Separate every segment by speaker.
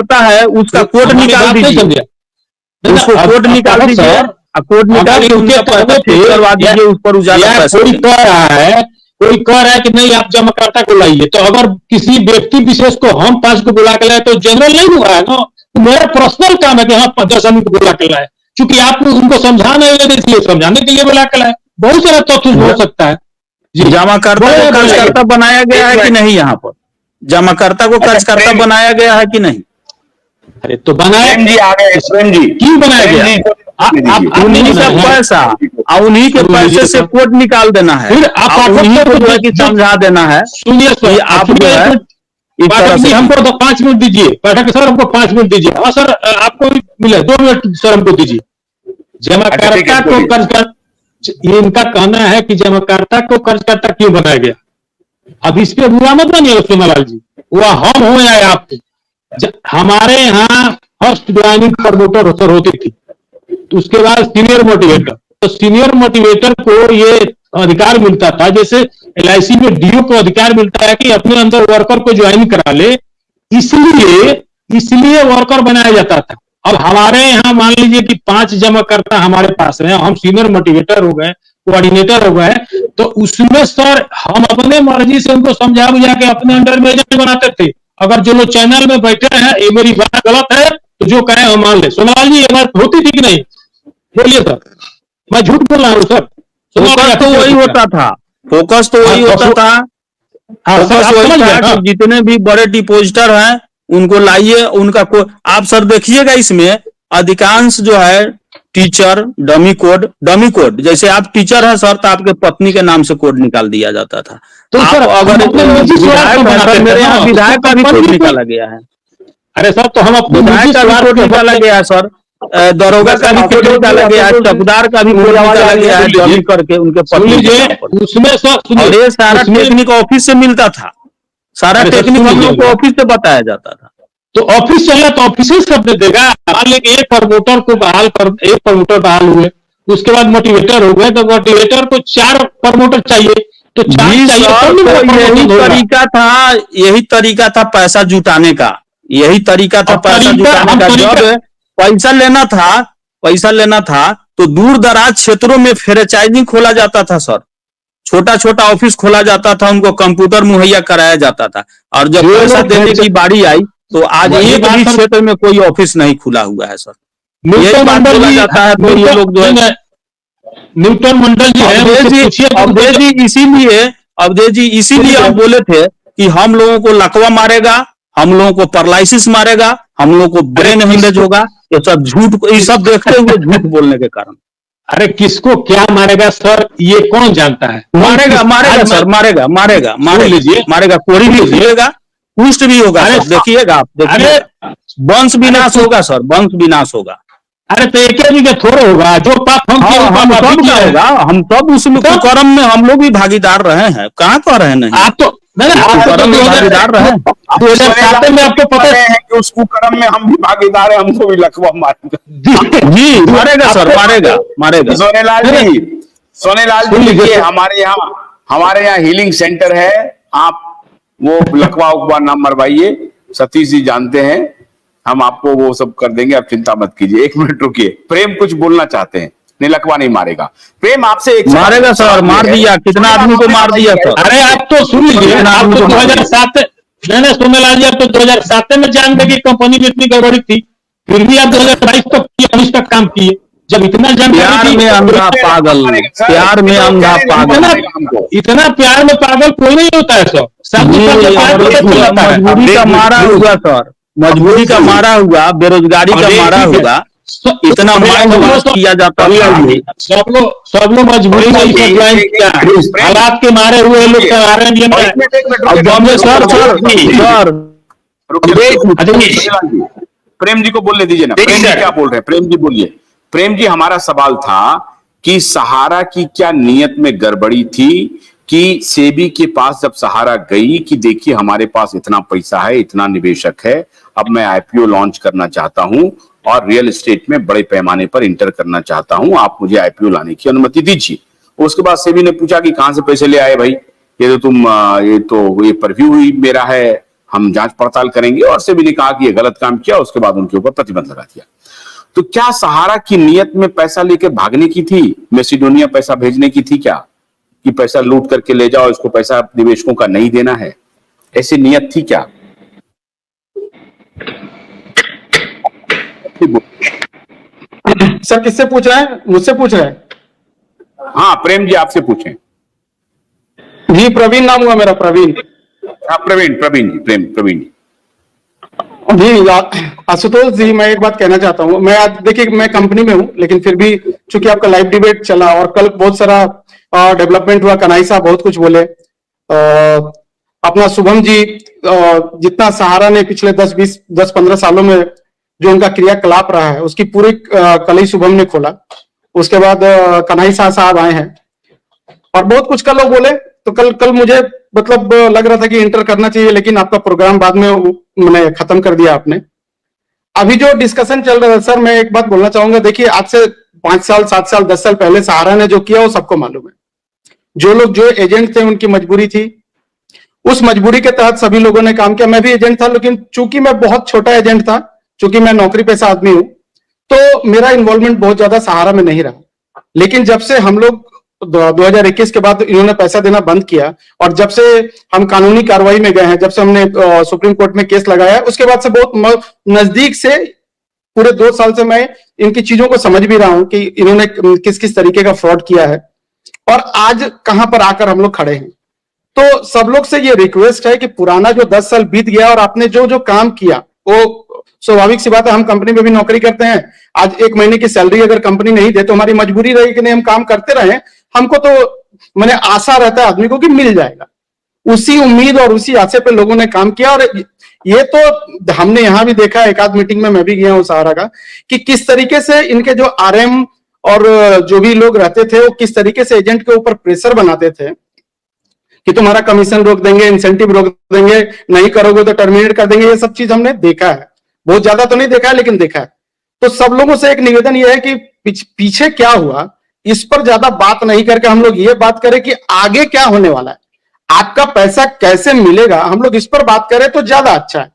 Speaker 1: करता है उसका कोड निकाल दीजिए, उसको कोड निकाल दीजिए, कोड निकाल के उनका पैसा ठीक करवा दीजिए, उस पर ज्यादा पैसा।
Speaker 2: कोई कह रहा है कि नहीं आप जमाकर्ता को लाइए, तो अगर किसी व्यक्ति विशेष को हम 5 को बुला के लाए तो जनरल नहीं हुआ है ना, तो मेरा पर्सनल काम है कि हाँ 10 आदमी को बुला के लाए, क्योंकि आप उनको समझाना है इसलिए समझाने के लिए बुला के लाए। बहुत सारा तथ्य हो सकता है।
Speaker 1: जमाकर्ता को कर्जकर्ता बनाया गया है कि नहीं? यहाँ पर जमाकर्ता को कर्जकर्ता बनाया गया है कि नहीं?
Speaker 2: अरे तो बनाया
Speaker 3: जी, आ गए जी,
Speaker 2: क्यों बनाया गया?
Speaker 1: उन्हीं का पैसा और उन्हीं के पैसे से कोड निकाल देना है,
Speaker 2: फिर आप
Speaker 1: उन्हीं को जो है कि समझा देना है।
Speaker 2: सुनिए सर, आप जो है हमको 5 मिनट दीजिए, पाठक सर हमको 5 मिनट दीजिए। हाँ सर आपको मिले 2 मिनट सर हमको दीजिए। जमाकर्ता को कर्जकर्ता, इनका कहना है कि जमाकर्ता को कर्जकर्ता क्यों बनाया गया? अब इस पे बुरा मत मानिए सोनालाल जी, वह हम हो या आप। हमारे यहाँ फर्स्ट ज्वाइनिंग प्रमोटर सर होती थी, तो उसके बाद सीनियर मोटिवेटर, तो सीनियर मोटिवेटर को ये अधिकार मिलता था, जैसे LIC में DO को अधिकार मिलता है कि अपने अंदर वर्कर को ज्वाइन करा ले, इसलिए वर्कर बनाया जाता था। अब हमारे यहाँ मान लीजिए कि 5 जमाकर्ता हमारे पास हैं, हम सीनियर मोटिवेटर हो गए, कोऑर्डिनेटर हो गए, तो उसमें सर हम अपने मर्जी से उनको समझा बुझा के अपने अंडर में एजेंट बनाते थे। अगर जो लोग चैनल में बैठे हैं, ये मेरी बात गलत है तो जो कहे हम मान ले। सोनालाल जी ये बात होती थी कि नहीं? बोलिए सर, मैं झूठ बोल रहा हूँ सर?
Speaker 1: फोकस तो वही होता था, फोकस तो वही होता था, फोकस वही था कि जितने भी बड़े डिपोजिटर हैं उनको लाइए, उनका आप सर देखिएगा इसमें अधिकांश जो है टीचर डमी कोड, जैसे आप टीचर है सर तो आपके पत्नी के नाम से कोड निकाल दिया जाता था।
Speaker 2: तो सर
Speaker 1: अगर विधायक मेरे यहाँ विधायक का भी कोड निकाला गया है।
Speaker 2: अरे सर तो हम अपने
Speaker 1: विधायक का भी कोड निकाला गया है सर, दरोगा का भी कोड निकाला गया है, चौकीदार का भी कोड निकाला गया है, डमी करके उनके पत्नी
Speaker 2: उसमें सर।
Speaker 1: और ये सारा टेक्निक ऑफिस से मिलता था, सारा टेक्निक हम लोग को ऑफिस से बताया जाता था।
Speaker 2: तो ऑफिस चला तो ऑफिस सब दे देगा। मान लीजिए एक प्रमोटर को एक प्रमोटर बहाल हुए, उसके बाद मोटिवेटर हो गए, तो मोटिवेटर को 4 प्रमोटर चाहिए, तो 4
Speaker 1: यही तरीका था पैसा जुटाने का, यही तरीका था पैसा जुटाने का। जब पैसा लेना था तो दूर दराज क्षेत्रों में फ्रेंचाइजिंग खोला जाता था सर, छोटा छोटा ऑफिस खोला जाता था, उनको कंप्यूटर मुहैया कराया जाता था। और जब पैसा देने की बारी आई तो आज एक भी क्षेत्र में कोई ऑफिस नहीं खुला हुआ है सर। ये बात बोला जाता है तो ये लोग जो है
Speaker 2: न्यूटन मंडल
Speaker 1: जी इसीलिए आप बोले थे कि हम लोगों को लकवा मारेगा, हम लोगों को पैरालिसिस मारेगा, हम लोगों को ब्रेन हेमरेज होगा। ये सब झूठ, ये सब देखते हुए झूठ बोलने के कारण।
Speaker 2: अरे किसको क्या मारेगा सर ये कौन जानता है?
Speaker 1: मारेगा सर, मारेगा, कोड़ी भी गिरेगा, पुष्ट भी होगा सर, देखिएगा आप, देखिए वंश विनाश होगा सर, वंश विनाश होगा।
Speaker 2: अरे तो एक भी थोड़ा होगा, जो पाप हम
Speaker 1: होगा, हम सब उसमें कर्म में हम लोग भी भागीदार रहे हैं, कहाँ कर रहे नहीं?
Speaker 2: आप तो
Speaker 1: भागीदार रहे।
Speaker 2: 2007 में आपको पता है
Speaker 3: कि उस कुकर्म में हम भी भागीदार है, हमको भी लकवा मारेगा।
Speaker 1: जी मारेगा सर, मारेगा।
Speaker 3: सोनेलाल जी देखिए, हमारे यहाँ हीलिंग सेंटर है, आप वो लकवा उकवा ना मरवाइए, सतीश जी जानते हैं, हम आपको वो सब कर देंगे, आप चिंता मत कीजिए। 1 मिनट रुकिए, प्रेम कुछ बोलना चाहते हैं। नहीं लकवा नहीं मारेगा, प्रेम आपसे एक
Speaker 1: मारेगा सर, मार दिया, कितना आदमी को मार दिया सर।
Speaker 2: अरे आप तो सुन लीजिए, आप तो 2007 नहीं सोमेलाल जी, आप तो 2007 में जानते कि कंपनी में इतनी गड़बड़ी थी, फिर भी आप 2022 तक काम किए। जब इतना
Speaker 1: प्यार में अंधा पागल, प्यार में अंधा पागल,
Speaker 2: इतना प्यार में पागल कोई नहीं होता है सर।
Speaker 1: मजबूरी का मारा हुआ सर, मजबूरी का मारा हुआ, बेरोजगारी का मारा हुआ, इतना माइंड वॉश किया जाता है।
Speaker 2: सब लोग मजबूरी में हालात के मारे हुए लोग
Speaker 3: प्रेम जी को बोलने दीजिए ना। प्रेम जी क्या बोल रहे हैं? प्रेम जी बोलिए। प्रेम जी, हमारा सवाल था कि सहारा की क्या नीयत में गड़बड़ी थी कि सेबी के पास जब सहारा गई कि देखिए हमारे पास इतना पैसा है, इतना निवेशक है, अब मैं IPO लॉन्च करना चाहता हूं और रियल एस्टेट में बड़े पैमाने पर इंटर करना चाहता हूं, आप मुझे IPO लाने की अनुमति दीजिए। उसके बाद सेबी ने पूछा कि कहां से पैसे ले आए भाई, ये तो ये परव्यू ही मेरा है, हम जांच पड़ताल करेंगे, और सेबी ने कहा कि ये गलत काम किया, उसके बाद उनके ऊपर प्रतिबंध लगा दिया। तो क्या सहारा की नियत में पैसा लेके भागने की थी, मैसिडोनिया पैसा भेजने की थी क्या, कि पैसा लूट करके ले जाओ, इसको पैसा निवेशकों का नहीं देना है, ऐसी नियत थी क्या?
Speaker 4: सर किससे पूछ रहे हैं? मुझसे पूछ रहे हैं?
Speaker 3: हाँ प्रेम जी आपसे पूछें।
Speaker 4: जी प्रवीण नाम हुआ मेरा, प्रवीण।
Speaker 3: हाँ प्रवीण जी।
Speaker 4: जी आशुतोष जी, मैं एक बात कहना चाहता हूँ। मैं आज देखिए मैं कंपनी में हूँ, लेकिन फिर भी चूंकि आपका लाइव डिबेट चला और कल बहुत सारा डेवलपमेंट हुआ, कन्हैया साहब बहुत कुछ बोले, अपना शुभम जी जितना सहारा ने पिछले 10-15 सालों में जो उनका क्रियाकलाप रहा है उसकी पूरी कल ही शुभम ने खोला। उसके बाद कन्हैया साहब आए हैं और बहुत कुछ कल लोग बोले। तो कल मुझे मतलब लग रहा था कि इंटर करना चाहिए, लेकिन आपका प्रोग्राम बाद में मैंने खत्म कर दिया आपने। अभी जो डिस्कशन चल रहा है सर, मैं एक बात बोलना चाहूंगा। देखिए आज से 5 साल 7 साल 10 साल पहले सहारा ने जो किया वो सबको मालूम है। जो लोग जो एजेंट थे उनकी मजबूरी थी, उस मजबूरी के तहत सभी लोगों ने काम किया। मैं भी एजेंट था, लेकिन चूंकि मैं बहुत छोटा एजेंट था, चूंकि मैं नौकरी पेशा आदमी हूं, तो मेरा इन्वॉल्वमेंट बहुत ज्यादा सहारा में नहीं रहा। लेकिन जब से हम लोग 2021 के बाद इन्होंने पैसा देना बंद किया और जब से हम कानूनी कार्रवाई में गए हैं, जब से हमने सुप्रीम कोर्ट में केस लगाया, उसके बाद से बहुत नजदीक से पूरे 2 साल से मैं इनकी चीजों को समझ भी रहा हूं कि इन्होंने किस किस तरीके का फ्रॉड किया है और आज कहां पर आकर हम लोग खड़े हैं। तो सब लोग से ये रिक्वेस्ट है कि पुराना जो 10 साल बीत गया और आपने जो जो काम किया, वो स्वाभाविक सी बात है, हम कंपनी में भी नौकरी करते हैं। आज 1 महीने की सैलरी अगर कंपनी नहीं दे तो हमारी मजबूरी रही कि नहीं, हम काम करते रहे। हमको तो मैंने आशा रहता है आदमी को कि मिल जाएगा, उसी उम्मीद और उसी आशे पे लोगों ने काम किया। और ये तो हमने यहां भी देखा, एक आध मीटिंग में मैं भी गया हूं सहारा का, कि किस तरीके से इनके जो आरएम और जो भी लोग रहते थे वो किस तरीके से एजेंट के ऊपर प्रेशर बनाते थे कि तुम्हारा कमीशन रोक देंगे, इंसेंटिव रोक देंगे, नहीं करोगे तो टर्मिनेट कर देंगे। ये सब चीज हमने देखा है, बहुत ज्यादा तो नहीं देखा है लेकिन देखा है। तो सब लोगों से एक निवेदन यह है कि पीछे क्या हुआ इस पर ज्यादा बात नहीं करके हम लोग ये बात करें कि आगे क्या होने वाला है, आपका पैसा कैसे मिलेगा, हम लोग इस पर बात करें तो ज्यादा अच्छा है।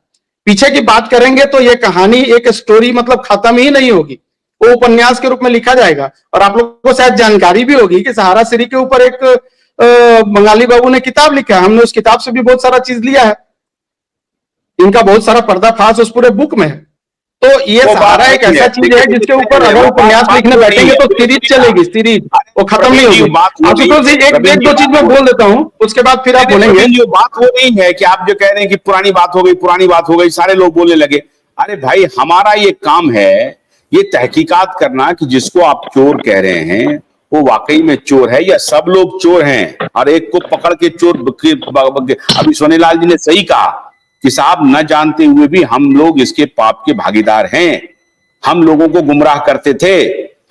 Speaker 4: पीछे की बात करेंगे तो ये कहानी एक स्टोरी मतलब खत्म ही नहीं होगी, वो उपन्यास के रूप में लिखा जाएगा। और आप लोगों को शायद जानकारी भी होगी कि सहारा श्री के ऊपर एक बंगाली बाबू ने किताब लिखा है, हमने उस किताब से भी बहुत सारा चीज लिया है। इनका बहुत सारा पर्दाफाश उस पूरे बुक में है। तो ये सहारा एक ऐसा चीज है जिसके ऊपर अगर उपन्यास लिखने बैठेंगे तो सीरीज चलेगी, सीरीज वो खत्म नहीं होगी। आशुतोष जी एक दो चीज मैं बोल देता हूँ, उसके बाद फिर आप बोलेंगे।
Speaker 3: बात वो नहीं है कि आप जो कह रहे हैं कि पुरानी बात हो गई, सारे लोग बोलने लगे। अरे भाई हमारा ये काम है ये तहकीकात करना कि जिसको आप चोर कह रहे हैं वो वाकई में चोर है या सब लोग चोर हैं, और एक को पकड़ के चोर। अभी सोनेलाल जी ने सही कहा कि साहब न जानते हुए भी हम लोग इसके पाप के भागीदार हैं। हम लोगों को गुमराह करते थे,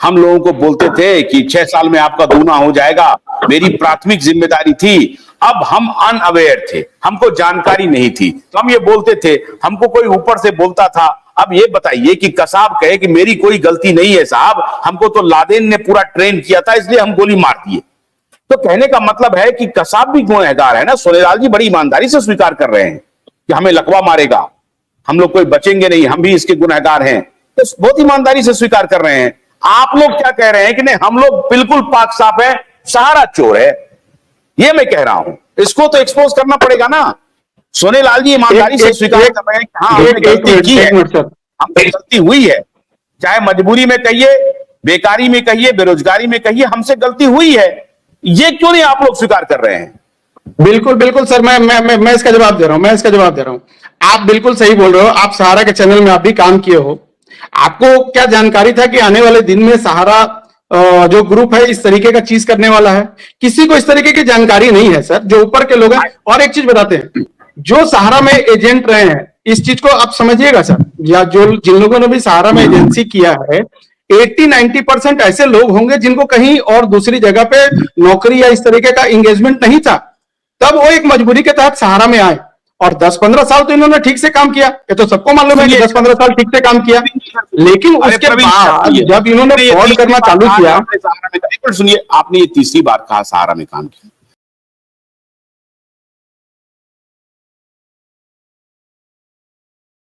Speaker 3: हम लोगों को बोलते थे कि 6 साल में आपका दूना हो जाएगा, मेरी प्राथमिक जिम्मेदारी थी। अब हम अनअवेयर थे, हमको जानकारी नहीं थी, तो हम ये बोलते थे, हमको कोई ऊपर से बोलता था। अब ये बताइए कि कसाब कहे कि मेरी कोई गलती नहीं है साहब, हमको तो लादेन ने पूरा ट्रेन किया था इसलिए हम गोली मार दिए। तो कहने का मतलब है कि कसाब भी गुनहगार है ना। सोनेलाल जी बड़ी ईमानदारी से स्वीकार कर रहे हैं कि हमें लकवा मारेगा, हम लोग कोई बचेंगे नहीं, हम भी इसके गुनहगार हैं, तो बहुत ईमानदारी से स्वीकार कर रहे हैं। आप लोग क्या कह रहे हैं कि नहीं हम लोग बिल्कुल पाक साफ है, सहारा चोर है। ये मैं कह रहा हूं, इसको तो एक्सपोज करना पड़ेगा ना। सोनेलाल जी ईमानदारी से स्वीकार कर रहे हैं कि हाँ हमने गलती की है, हमसे गलती हुई है, चाहे मजबूरी में कहिए, बेकारी में कहिए, बेरोजगारी में कहिए, हमसे गलती हुई है। ये क्यों नहीं आप लोग स्वीकार कर रहे हैं?
Speaker 4: बिल्कुल बिल्कुल सर, मैं इसका जवाब दे रहा हूं, आप बिल्कुल सही बोल रहे हो। आप सहारा के चैनल में आप भी काम किए हो, आपको क्या जानकारी था कि आने वाले दिन में सहारा जो ग्रुप है इस तरीके का चीज करने वाला है? किसी को इस तरीके की जानकारी नहीं है सर, जो ऊपर के लोग हैं। और एक चीज बताते हैं, जो सहारा में एजेंट रहे हैं, इस चीज को आप समझिएगा सर, या जो जिन लोगों ने भी सहारा में एजेंसी किया है, 80-90% ऐसे लोग होंगे जिनको कहीं और दूसरी जगह पे नौकरी या इस तरीके का एंगेजमेंट नहीं था, तब वो एक मजबूरी के तहत सहारा में आए। और 10-15 साल तो इन्होंने ठीक से काम किया, ये तो सबको मालूम है कि 10-15 साल ठीक से काम किया। लेकिन उसके बाद जब इन्होंने फ्रॉड करना चालू किया,
Speaker 3: सुनिए, आपने ये तीसरी बार कहा सहारा में काम किया।